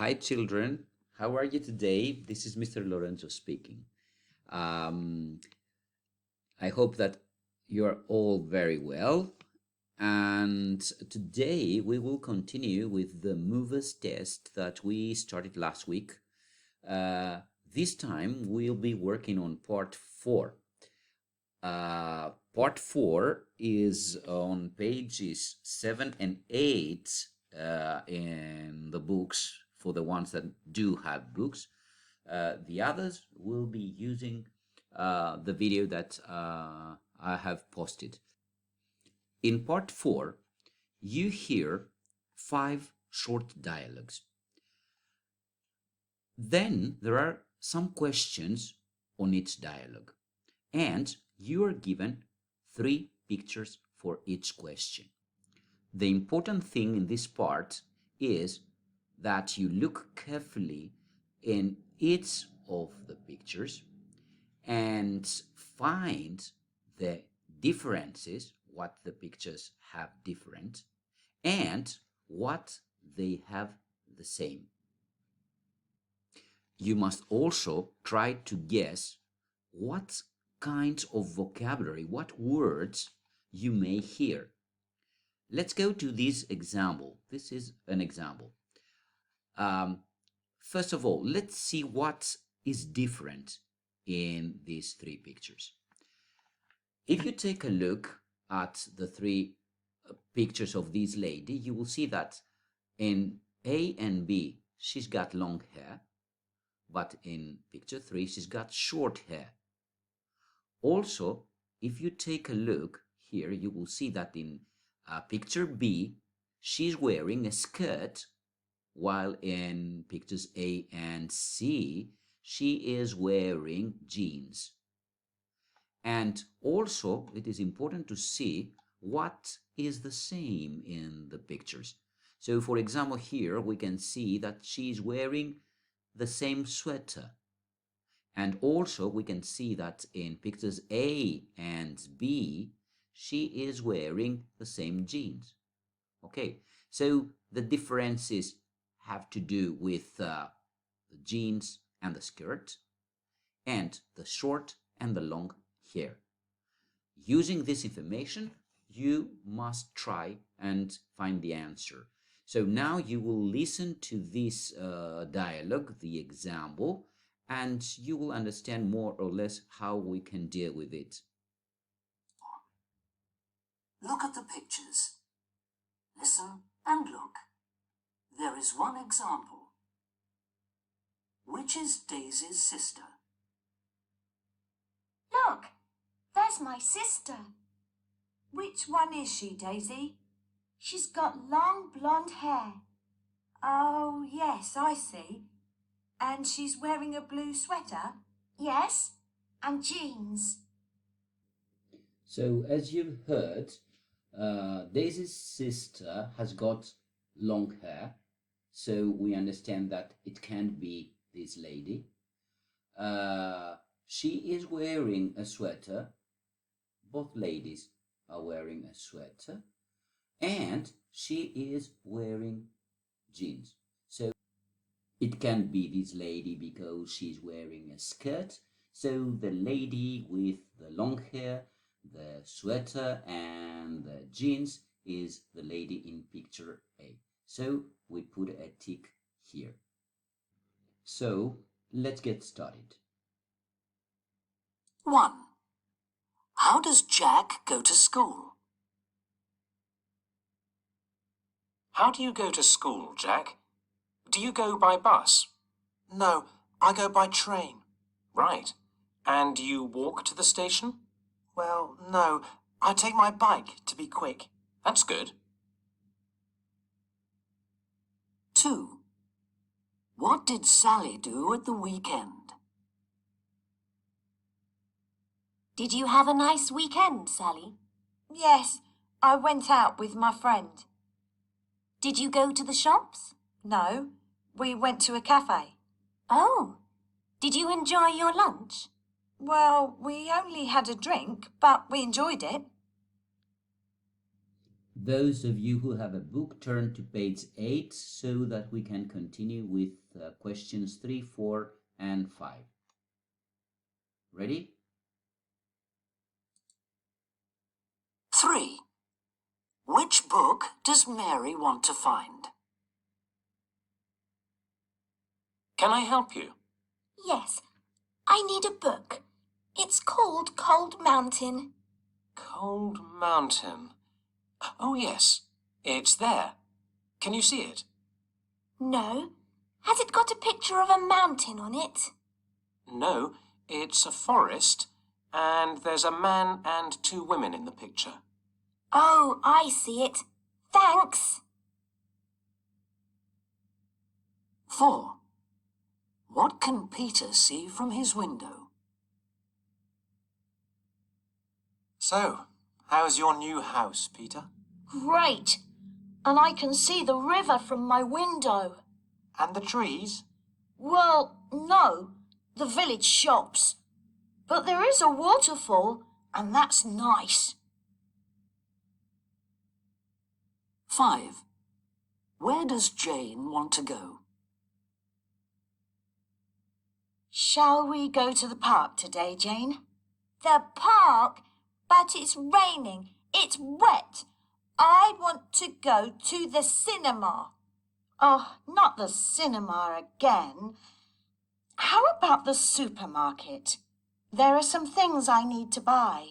Hi, children. How are you today? This is Mr. Lorenzo speaking. Um, I hope that you're all very well. And today we will continue with the MOVERS test that we started last week. This time we'll be working on part 4. Part 4 is on pages 7 and 8 in the books for the ones that do have books. The others will be using the video that I have posted. In part 4, you hear 5 short dialogues. Then there are some questions on each dialogue, and you are given 3 pictures for each question. The important thing in this part is that you look carefully in each of the pictures and find the differences, what the pictures have different, and what they have the same. You must also try to guess what kinds of vocabulary, what words you may hear. Let's go to this example. This is an example. First of all, let's see what is different in these 3 pictures. If you take a look at the 3 pictures of this lady, you will see that in A and B, she's got long hair, but in picture 3, she's got short hair. Also, if you take a look here, you will see that in picture B, she's wearing a skirt, while in pictures A and C, she is wearing jeans. And also, it is important to see what is the same in the pictures. So, for example, here we can see that she's wearing the same sweater. And also, we can see that in pictures A and B, she is wearing the same jeans. Okay, so the differences have to do with the jeans and the skirt, and the short and the long hair. Using this information, you must try and find the answer. So now you will listen to this dialogue, the example, and you will understand more or less how we can deal with it. Look at the pictures. Listen and look. There is one example. Which is Daisy's sister? Look, there's my sister. Which one is she, Daisy? She's got long blonde hair. Oh, yes, I see. And she's wearing a blue sweater? Yes, and jeans. So, as you've heard, Daisy's sister has got long hair, so we understand that it can't be this lady. She is wearing a sweater. Both ladies are wearing a sweater, and she is wearing jeans. So it can't be this lady because she's wearing a skirt. So the lady with the long hair, the sweater, and the jeans is the lady in picture A. So we put a tick here. So let's get started. 1. How does Jack go to school? How do you go to school, Jack? Do you go by bus? No, I go by train. Right. And you walk to the station? Well, no, I take my bike to be quick. That's good. 2. What did Sally do at the weekend? Did you have a nice weekend, Sally? Yes, I went out with my friend. Did you go to the shops? No, we went to a cafe. Oh, did you enjoy your lunch? Well, we only had a drink, but we enjoyed it. Those of you who have a book, turn to page 8 so that we can continue with questions 3, 4, and 5. Ready? 3. Which book does Mary want to find? Can I help you? Yes, I need a book. It's called Cold Mountain. Cold Mountain. Oh, yes. It's there. Can you see it? No. Has it got a picture of a mountain on it? No, it's a forest, and there's a man and 2 women in the picture. Oh, I see it. Thanks. 4. What can Peter see from his window? So, how's your new house, Peter? Great. And I can see the river from my window. And the trees? Well, no, the village shops. But there is a waterfall, and that's nice. 5. Where does Jane want to go? Shall we go to the park today, Jane? The park? But it's raining. It's wet. I want to go to the cinema. Oh, not the cinema again. How about the supermarket? There are some things I need to buy.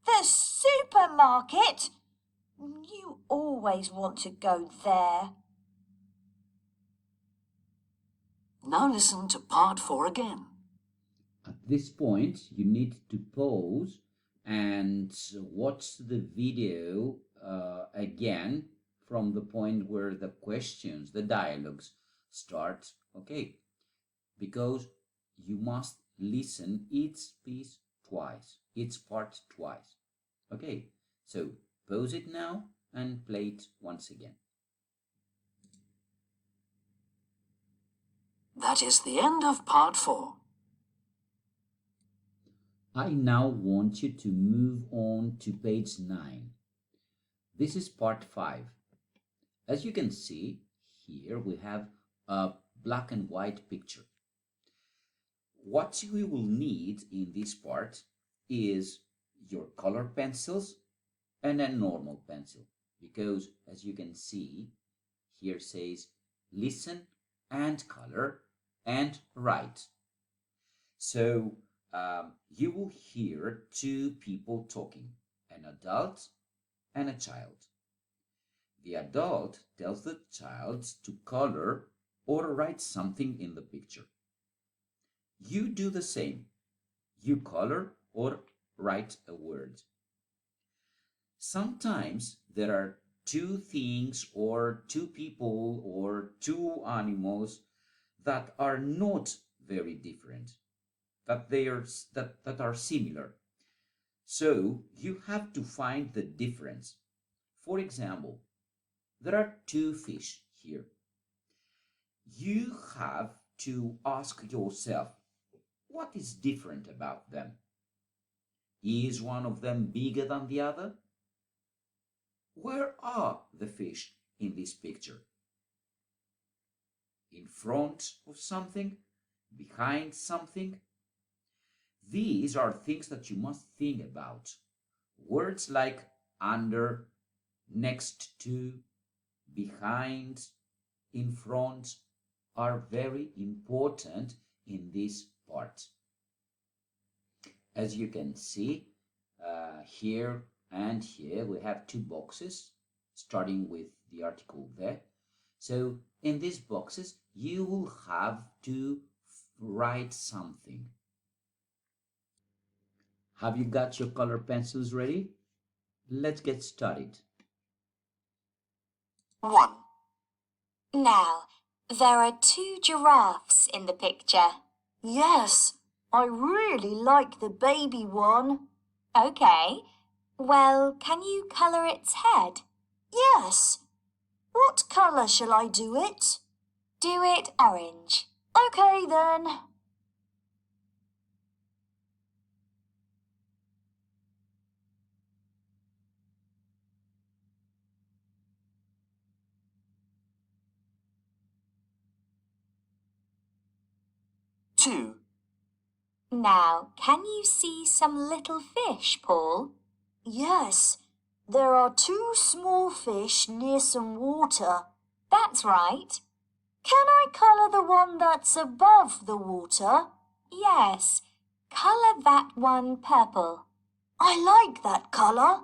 The supermarket? You always want to go there. Now listen to part 4 again. At this point, you need to pause and watch the video again from the point where the questions, the dialogues start, okay? Because you must listen each piece twice, each part twice, okay? So pause it now and play it once again. That is the end of part 4. I now want you to move on to page 9. This is part 5. As you can see, here we have a black and white picture. What we will need in this part is your color pencils and a normal pencil, because as you can see, here says listen and color and write. So you will hear 2 people talking, an adult and a child. The adult tells the child to color or write something in the picture. You do the same. You color or write a word. Sometimes there are 2 things or 2 people or 2 animals that are not very different, that are similar. So you have to find the difference. For example, there are 2 fish here. You have to ask yourself, what is different about them? Is one of them bigger than the other? Where are the fish in this picture? In front of something? Behind something? These are things that you must think about. Words like under, next to, behind, in front are very important in this part. As you can see, here and here we have 2 boxes, starting with the article there. So in these boxes, you will have to write something. Have you got your color pencils ready? Let's get started. 1. Now, there are 2 giraffes in the picture. Yes, I really like the baby one. Okay. Well, can you colour its head? Yes. What colour shall I do it? Do it orange. Okay then. 2. Now, can you see some little fish, Paul? Yes, there are 2 small fish near some water. That's right. Can I colour the one that's above the water? Yes. Colour that one purple. I like that colour.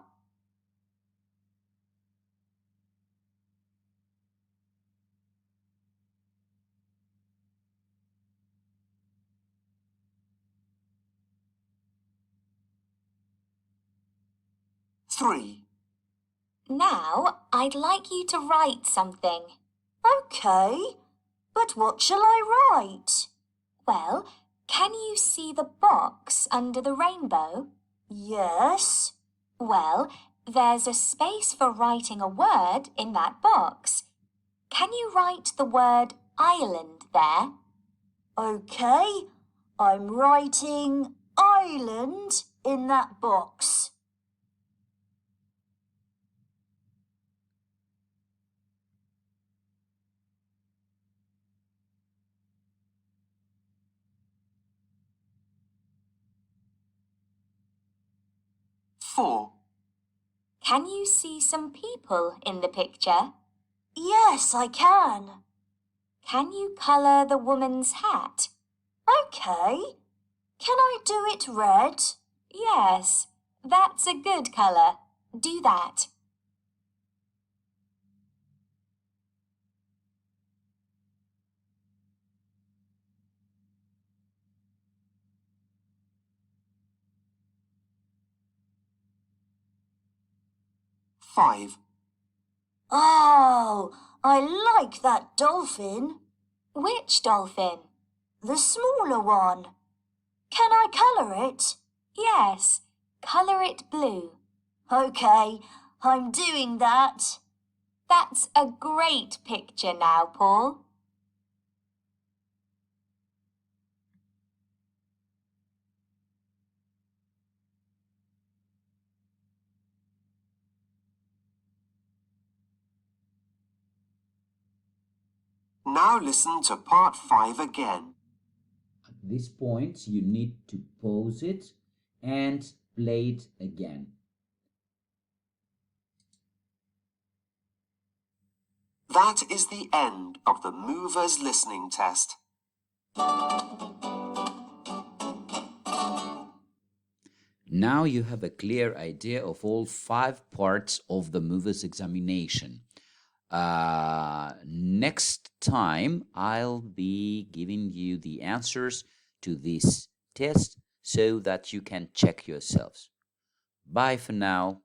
Three. Now, I'd like you to write something. OK, but what shall I write? Well, can you see the box under the rainbow? Yes. Well, there's a space for writing a word in that box. Can you write the word island there? OK, I'm writing island in that box. Four. Can you see some people in the picture? Yes, I can. Can you colour the woman's hat? OK. Can I do it red? Yes, that's a good colour. Do that. Five. Oh, I like that dolphin. Which dolphin? The smaller one. Can I colour it? Yes, colour it blue. OK, I'm doing that. That's a great picture now, Paul. Now listen to part 5 again. At this point, you need to pause it and play it again. That is the end of the Movers listening test. Now you have a clear idea of all 5 parts of the Movers examination. Next time, I'll be giving you the answers to this test so that you can check yourselves. Bye for now.